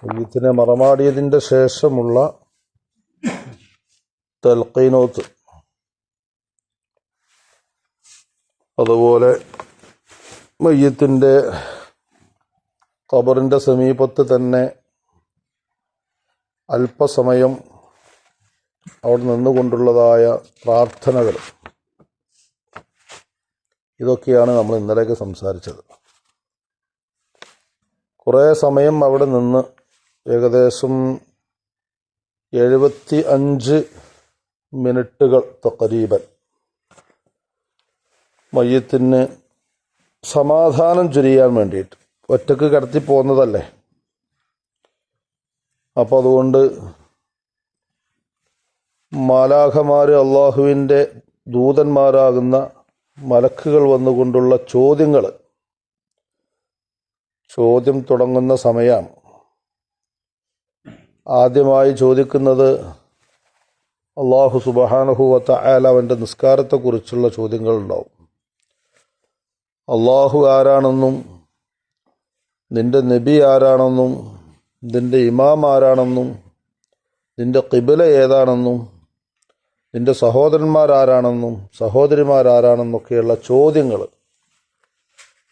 മയ്യിത്തിനെ മറമാടിയതിൻ്റെ ശേഷമുള്ള തൽഖീനോത്ത്, അതുപോലെ മയ്യിത്തിൻ്റെ ഖബറിൻ്റെ സമീപത്ത് തന്നെ അല്പസമയം അവിടെ നിന്നുകൊണ്ടുള്ളതായ പ്രാർത്ഥനകൾ, ഇതൊക്കെയാണ് നമ്മൾ ഇന്നലെയൊക്കെ സംസാരിച്ചത്. കുറേ സമയം അവിടെ നിന്ന് ഏകദേശം 75 മിനിറ്റുകൾ തഖരീബൻ മയ്യിത്തിന് സമാധാനം ചൊരിയാൻ വേണ്ടിയിട്ട്. ഒറ്റക്ക് കിടത്തി പോകുന്നതല്ലേ, അപ്പോൾ അതുകൊണ്ട് മാലാഖമാർ, അള്ളാഹുവിൻ്റെ ദൂതന്മാരാകുന്ന മലക്കുകൾ വന്നുകൊണ്ടുള്ള ചോദ്യം തുടങ്ങുന്ന സമയമാണ്. ആദ്യമായി ചോദിക്കുന്നത് അള്ളാഹു സുബ്ഹാനഹു വ തആല അവൻ്റെ നിസ്കാരത്തെക്കുറിച്ചുള്ള ചോദ്യങ്ങളുണ്ടാവും. അള്ളാഹു ആരാണെന്നും നിൻ്റെ നബി ആരാണെന്നും നിൻ്റെ ഇമാം ആരാണെന്നും നിൻ്റെ ഖിബ്ല ഏതാണെന്നും നിൻ്റെ സഹോദരന്മാരാരാണെന്നും സഹോദരിമാരാരാണെന്നൊക്കെയുള്ള ചോദ്യങ്ങൾ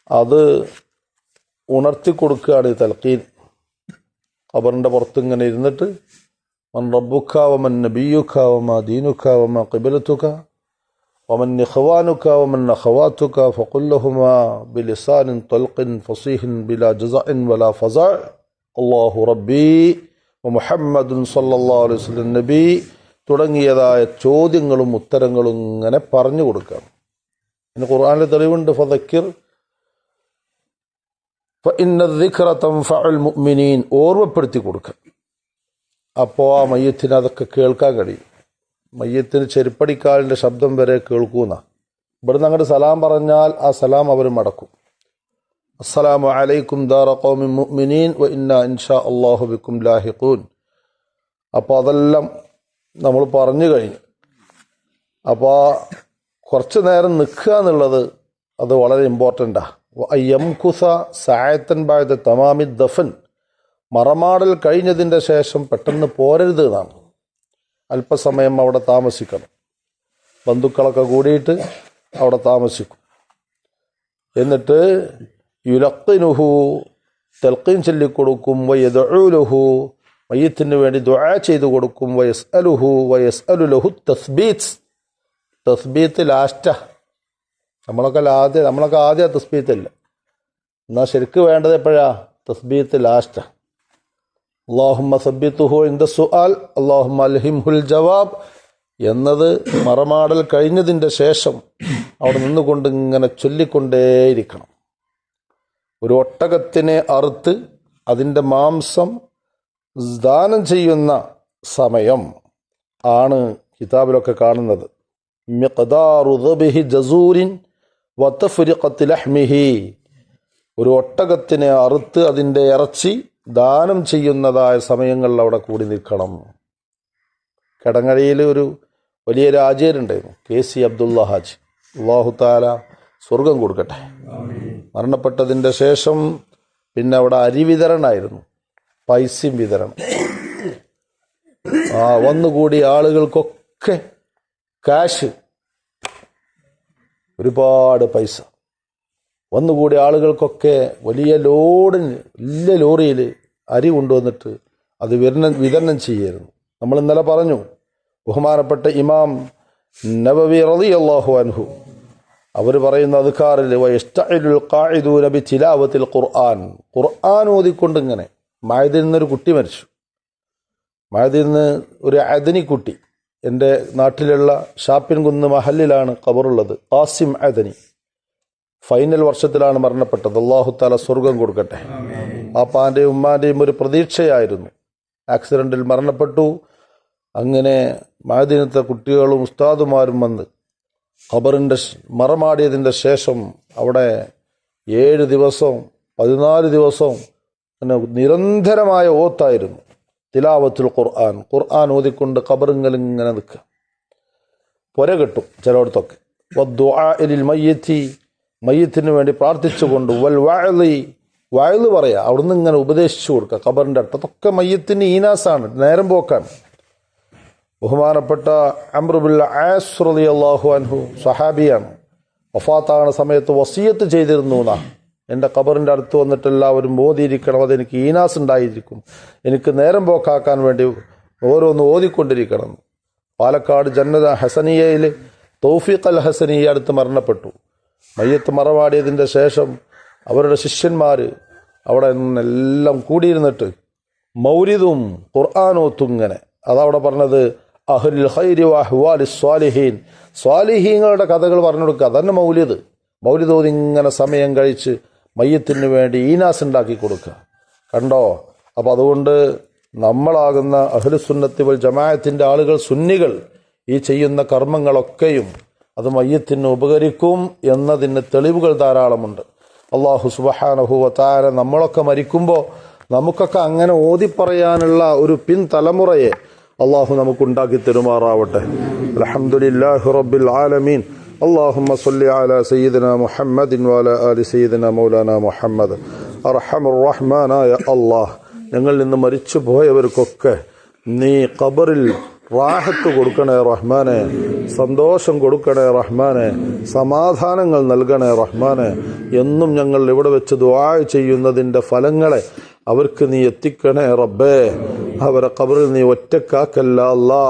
അത് ഉണർത്തിക്കൊടുക്കുകയാണ് ഈ തൽഖീൻ. ഖബറിൻ്റെ പുറത്ത് ഇങ്ങനെ ഇരുന്നിട്ട് മൻ റബ്ബുക വമൻ നബിയുക വമാ ദീനുക വമാ ഖിബ്ലതുക വമൻ ഇഖ്വാനുക വമൻ അഖവാതുക ഫഖുൽ ലഹുമാ ബിലിസാനിൻ തൽഖിൻ ഫസീഹിൻ ബിലാ ജസഇൻ വലാ ഫസഅ അല്ലാഹു റബ്ബി മുഹമ്മദുൻ സല്ലല്ലാഹു അലൈഹി വസല്ലം നബി തുടങ്ങിയതായ ചോദ്യങ്ങളും ഉത്തരങ്ങളും ഇങ്ങനെ പറഞ്ഞു കൊടുക്കാം. ഇന്ന് ഖുർആനിലെ തെളിവുണ്ട്, ഫദക്കിർ ഫഇന്ന ദിക്റ തൻഫഉൽ മുഅ്മിനീൻ, ഓർമ്മപ്പെടുത്തി കൊടുക്കുക. അപ്പോൾ ആ മയ്യത്തിന് അതൊക്കെ കേൾക്കാൻ കഴിയും. മയ്യത്തിന് ചെരുപ്പടിക്കാലിൻ്റെ ശബ്ദം വരെ കേൾക്കുന്ന. ഇവിടുന്ന് അങ്ങോട്ട് സലാം പറഞ്ഞാൽ ആ സലാം അവർ മടക്കും. അസ്സലാമു അലൈക്കും ദാറ ഖൗമിൻ മുഅ്മിനീൻ വ ഇന്നാ ഇൻഷാ അല്ലാഹു ബിക്കും ലാഹിഖൂൻ. അപ്പോൾ അതെല്ലാം നമ്മൾ പറഞ്ഞു കഴിഞ്ഞു. അപ്പോൾ കുറച്ച് നേരം നിൽക്കുക എന്നുള്ളത് അത് വളരെ ഇമ്പോർട്ടൻ്റാണ്. യംകുസ സഅതൻ ബഅദ തമാമി ദഫൻ, മറമാടൽ കഴിഞ്ഞതിൻ്റെ ശേഷം പെട്ടെന്ന് പോരരുത് എന്നാണ്. അല്പസമയം അവിടെ താമസിക്കണം. ബന്ധുക്കളൊക്കെ കൂടിയിട്ട് അവിടെ താമസിക്കും. എന്നിട്ട് യുലഖിനുഹു, തൽഖീൻ ചൊല്ലിക്കൊടുക്കും. വയദ്ഉ ലഹു, മയ്യിത്തിന് വേണ്ടി ദുആ ചെയ്തു കൊടുക്കും. വയസ്അലു ലഹു തസ്ബീത്ത്, തസ്ബീത്ത് ലാസ്റ്റാ. നമ്മളൊക്കെ ആദ്യം തസ്ബീത്തില്ല. എന്നാൽ ശരിക്ക് വേണ്ടത് എപ്പോഴാ? തസ്ബീത്ത് ലാസ്റ്റാ. അല്ലാഹുമ്മ സബ്ബിത്തുഹു ഇൻദ സുആൽ അല്ലാഹുമ്മ അൽഹിംഹുൽ ജവാബ് എന്നത് മറമാടൽ കഴിഞ്ഞതിൻ്റെ ശേഷം അവിടെ നിന്നുകൊണ്ട് ഇങ്ങനെ ചൊല്ലിക്കൊണ്ടേയിരിക്കണം. ഒരു ഒട്ടകത്തിനെ അറുത്ത് അതിൻ്റെ മാംസം ദാനം ചെയ്യുന്ന സമയം ആണ് കിതാബിലൊക്കെ കാണുന്നത്. മിഖ്ദാറു ദബ്ഹി ജസൂരിൻ വതഫ്രിഖത്തി ലഹ്മിഹി, ഒരു ഒട്ടകത്തിനെ അറുത്ത് അതിൻ്റെ ഇറച്ചി ദാനം ചെയ്യുന്നതായ സമയങ്ങളിൽ അവിടെ കൂടി നിൽക്കണം. കിടങ്ങഴയിൽ ഒരു വലിയ രാജാവുണ്ടായിരുന്നു, KC അബ്ദുള്ള ഹാജി, അല്ലാഹു തആല സ്വർഗം കൊടുക്കട്ടെ. മരണപ്പെട്ടതിൻ്റെ ശേഷം പിന്നെ അവിടെ അരി വിതരണമായിരുന്നു, പൈസയും വിതരണം. വന്നുകൂടി ആളുകൾക്കൊക്കെ കാശ്, ഒരുപാട് പൈസ വന്നുകൂടി ആളുകൾക്കൊക്കെ വലിയ ലോറിയിൽ അരി കൊണ്ടുവന്നിട്ട് അത് വിതരണം ചെയ്യായിരുന്നു. നമ്മൾ ഇന്നലെ പറഞ്ഞു, ബഹുമാനപ്പെട്ട ഇമാം നബവി റളിയല്ലാഹു അൻഹു അവർ പറയുന്ന അദ്കാറിൽ വയസ്തഇലുൽ ഖാഇദൂന ബിതിലാവത്തിൽ ഖുർആൻ, ഖുർആൻ ഓതിക്കൊണ്ട് ഇങ്ങനെ. മഅദിൽ നിന്നൊരു കുട്ടി മരിച്ചു. മഅദിൽ നിന്ന് ഒരു അദനി കുട്ടി, എൻ്റെ നാട്ടിലുള്ള ഷാപ്പിൻകുന്ന് മഹല്ലിലാണ് ഖബറുള്ളത്. ഖാസിം അദനി ഫൈനൽ വർഷത്തിലാണ് മരണപ്പെട്ടത്. അല്ലാഹു തആല സ്വർഗം കൊടുക്കട്ടെ. പാപ്പാൻ്റെയും ഉമ്മാൻ്റെയും ഒരു പ്രതീക്ഷയായിരുന്നു. ആക്സിഡൻറ്റിൽ മരണപ്പെട്ടു. അങ്ങനെ മഅദിനത്തെ കുട്ടികളും ഉസ്താദുമാരും വന്ന് ഖബറിൻ്റെ മറമാടിയതിൻ്റെ ശേഷം അവിടെ 7 ദിവസവും 14 ദിവസവും പിന്നെ നിരന്തരമായ ഓത്തായിരുന്നു. തിലാവത്തുൽ ഖുർആൻ, ഖുർആൻ ഓതിക്കൊണ്ട് ഖബറിങ്ങനെ നിൽക്കുക. പുര കെട്ടും ചിലയിടത്തൊക്കെ. വദ്ദുആഇ ലിൽ മയ്യിത്തി, മയ്യിത്തിന് വേണ്ടി പ്രാർത്ഥിച്ചുകൊണ്ട്. വൽ വഅളി, വയല് പറയുക, അവിടുന്ന് ഇങ്ങനെ ഉപദേശിച്ചു കൊടുക്കുക ഖബറിൻ്റെ അടുത്ത്. അതൊക്കെ മയ്യത്തിന് ഈനാസാണ്, നേരം പോക്കാണ്. ബഹുമാനപ്പെട്ട അംർ ബിൻ ആസ് റളിയല്ലാഹു അൻഹു സ്വഹാബിയാണ്. വഫാത്താകുന്ന സമയത്ത് വസിയത്ത് ചെയ്തിരുന്നു എന്നാ, എൻ്റെ ഖബറിൻ്റെ അടുത്ത് വന്നിട്ട് എല്ലാവരും ഓതിയിരിക്കണം, അതെനിക്ക് ഈനാസ് ഉണ്ടായിരിക്കും, എനിക്ക് നേരം പോക്കാക്കാൻ വേണ്ടി ഓരോന്ന് ഓതിക്കൊണ്ടിരിക്കണം. പാലക്കാട് ജന്നത ഹസനിയയിൽ തൗഫീഖ് അൽ ഹസനിയ അടുത്ത് മരണപ്പെട്ടു. മയ്യത്ത് മറമാടിയതിൻ്റെ ശേഷം അവരുടെ ശിഷ്യന്മാർ അവിടെ നിന്നെല്ലാം കൂടിയിരുന്നിട്ട് മൗലിദും ഖുർആനോത്തും ഇങ്ങനെ, അതവിടെ പറഞ്ഞത് അഹ്ലുൽ ഖൈരി വ അഹ്വാലിസ് സ്വാലിഹീൻ, സ്വാലിഹീങ്ങളുടെ കഥകൾ പറഞ്ഞു കൊടുക്കുക. അതന്നെ മൗലിദ്. മൗലിദ് ഓതി ഇങ്ങനെ സമയം കഴിച്ച് മയ്യത്തിന് വേണ്ടി ഈനാസ് ഉണ്ടാക്കി കൊടുക്കുക. കണ്ടോ? അപ്പം അതുകൊണ്ട് നമ്മളാകുന്ന അഹ്ലുസുന്നത്തി വൽ ജമാഅത്തിൻ്റെ ആളുകൾ, സുന്നികൾ, ഈ ചെയ്യുന്ന കർമ്മങ്ങളൊക്കെയും അത് മയ്യത്തിന് ഉപകരിക്കും എന്നതിന് തെളിവുകൾ ധാരാളമുണ്ട്. അല്ലാഹു സുബ്ഹാനഹു വ തആല നമ്മളൊക്കെ മരിക്കുമ്പോൾ നമുക്കൊക്കെ അങ്ങനെ ഓതിപ്പറയാനുള്ള ഒരു പിൻതലമുറയെ അള്ളാഹു നമുക്കുണ്ടാക്കി തരുമാറാവട്ടെ. അൽഹംദുലില്ലാഹി റബ്ബിൽ ആലമീൻ. اللهم صل على سيدنا محمد وعلى آل سيدنا مولانا محمد. അർഹമുർ റഹ്മാനായ അല്ലാഹ്, ഞങ്ങളിൽ നിന്ന് മരിച്ചു പോയവർക്കൊക്കെ നീ ഖബറിൽ റാഹത്ത് കൊടുക്കണേ റഹ്മാനെ, സന്തോഷം കൊടുക്കണേ റഹ്മാനെ, സമാധാനങ്ങൾ നൽകണേ റഹ്മാനെ. എന്നും ഞങ്ങൾ ഇവിടെ വെച്ച് ദുആ ചെയ്യുന്നതിൻ്റെ ഫലങ്ങളെ അവർക്ക് നീ എത്തിക്കണേ റബ്ബേ. അവരെ ഖബറിൽ നീ ഒറ്റക്കാക്കല്ല അല്ലാ,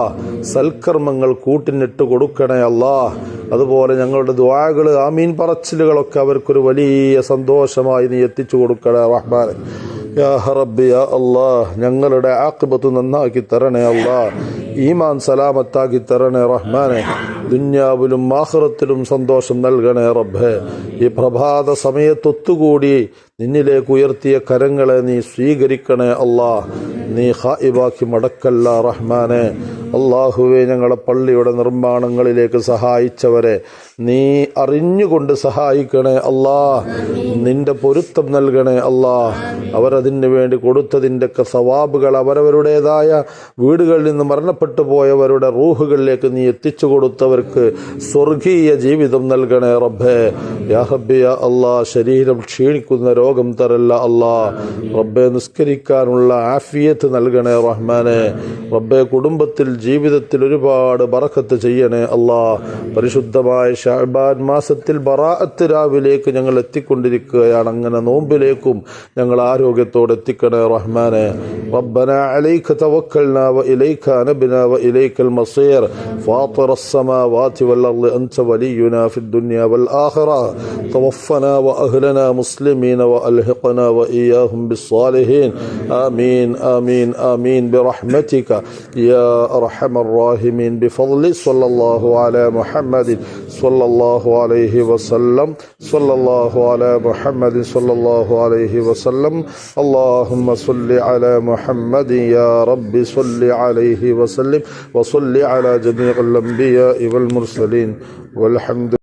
സൽക്കർമ്മങ്ങൾ കൂട്ടിനിട്ട് കൊടുക്കണേ അല്ലാ. അതുപോലെ ഞങ്ങളുടെ ദുആകൾ, ആമീൻ പറച്ചിലുകളൊക്കെ അവർക്കൊരു വലിയ സന്തോഷമായി നീ എത്തിച്ചു കൊടുക്കണേ റഹ്മാനെ. യാ റബ്ബി യാ അല്ലാഹ്, ഞങ്ങളുടെ ആഖിബത്ത് നന്നാക്കി തരണേ അല്ലാഹ്, ഈമാൻ സലാമത്താക്കി തരണേ റഹ്മാനെ. ദുന്യാവിലും ആഖിറത്തിലും സന്തോഷം നൽകണേ റബ്ബേ. ഈ പ്രഭാത സമയത്തൊത്തുകൂടി നിന്നിലേക്ക് ഉയർത്തിയ കരങ്ങളെ നീ സ്വീകരിക്കണേ അല്ലാഹ്, നീ ഖായിബാക്കി മടക്കല്ല റഹ്മാനെ. അള്ളാഹുവെ, ഞങ്ങളെ പള്ളിയുടെ നിർമ്മാണങ്ങളിലേക്ക് സഹായിച്ചവരെ നീ അറിഞ്ഞുകൊണ്ട് സഹായിക്കണേ അല്ലാഹ്, നിന്റെ പൊരുത്തം നൽകണേ അല്ലാഹ്. അവരതിന് വേണ്ടി കൊടുത്തതിൻ്റെയൊക്കെ സവാബുകൾ അവരവരുടേതായ വീടുകളിൽ നിന്ന് മരണപ്പെട്ടു പോയവരുടെ റൂഹുകളിലേക്ക് നീ എത്തിച്ചു കൊടുത്തവർക്ക് സ്വർഗീയ ജീവിതം നൽകണേ റബ്ബേ. യാ റബ്ബി യാ അല്ലാഹ്, ശരീരം ക്ഷീണിക്കുന്ന രോഗം തരല്ല അല്ലാഹ് റബ്ബേ. നിസ്കരിക്കാനുള്ള ആഫിയത്ത് നൽകണേ റഹ്മാനെ. റബ്ബേ, കുടുംബത്തിൽ ജീവിതത്തിൽ ഒരുപാട് ബറക്കത്ത് ചെയ്യണേ അല്ലാഹ്. പരിശുദ്ധമായ ശഅബാൻ മാസത്തിൽ ബറാഅത്ത് രാവിലേക്ക് ഞങ്ങൾ എത്തിക്കൊണ്ടിരിക്കുകയാണ്. അങ്ങനെ നോമ്പിലേക്കും ഞങ്ങൾ ആരോഗ്യത്തോടെ എത്തിക്കണേ റഹ്മാനെ. റബ്ബനാ അലൈക തവക്കൽനാ വ ഇലൈക അനബ്നാ വ ഇലൈക്കൽ മസീർ. ഫാത്തിറസ് സമാവാതി വൽ അർളി അൻത വലിയുനാ ഫിദ് ദുനിയാ വൽ ആഖിറ. തവഫനാ വ അഹ്ലനാ മുസ്ലിമീന വ അൽഹിഖനാ വ ഇയ്യാഹും ബിസ്സാലിഹീൻ. ആമീൻ ആമീൻ ആമീൻ ബിറഹ്മതിക യാ അർഹമർ റഹീമീൻ. ബിഫദ്ലി സ്വല്ലല്ലാഹു അലാ മുഹമ്മദിൻ സ്വല്ലല്ലാഹു അലൈഹി വസല്ലം. സ്വല്ലല്ലാഹു അലാ മുഹമ്മദിൻ സ്വല്ലല്ലാഹു അലൈഹി വസല്ലം. اللهم صل على محمد يا رب صل عليه وسلم وصل على جميع الأنبياء والمرسلين والحمد